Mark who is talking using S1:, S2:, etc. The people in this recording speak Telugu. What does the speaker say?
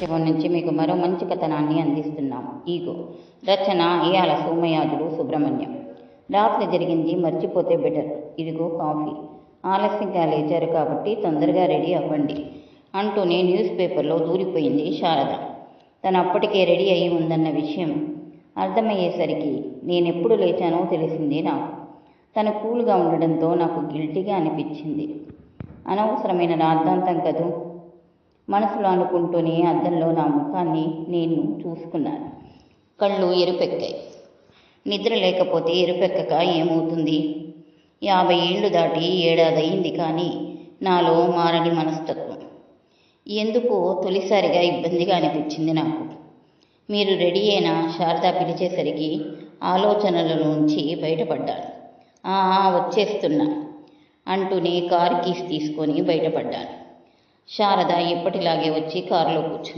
S1: శివం నుంచి మీకు మరో మంచి కథనాన్ని అందిస్తున్నాం. ఈగో రచన ఇయాల సోమయాజులు సుబ్రహ్మణ్యం. రాత్రి జరిగింది మర్చిపోతే బెటర్. ఇదిగో కాఫీ. ఆలస్యంగా లేచారు కాబట్టి తొందరగా రెడీ అవ్వండి అంటూనే న్యూస్ పేపర్లో దూరిపోయింది శారద. తను అప్పటికే రెడీ అయి ఉందన్న విషయం అర్థమయ్యేసరికి నేనెప్పుడు లేచానో తెలిసింది నాకు. తను కూల్గా ఉండడంతో నాకు గిల్టీగా అనిపించింది. అనవసరమైన రాద్ధాంతం కదూ మనసులో అనుకుంటూనే అద్దంలో నా ముఖాన్ని నేను చూసుకున్నాను. కళ్ళు ఎరుపెక్కాయి. నిద్ర లేకపోతే ఎరుపెక్కక ఏమవుతుంది? 50 ఏళ్ళు దాటి ఏడాదయింది కానీ నాలో మారని మనస్తత్వం. ఎందుకో తొలిసారిగా ఇబ్బందిగా అనిపించింది నాకు. మీరు రెడీ అయినా శారద పిలిచేసరికి ఆలోచనలలోంచి బయటపడ్డాను. వచ్చేస్తున్నా అంటూనే కారు కీస్ తీసుకొని బయటపడ్డాను. శారద ఎప్పటిలాగే వచ్చి కారులో కూర్చుంది.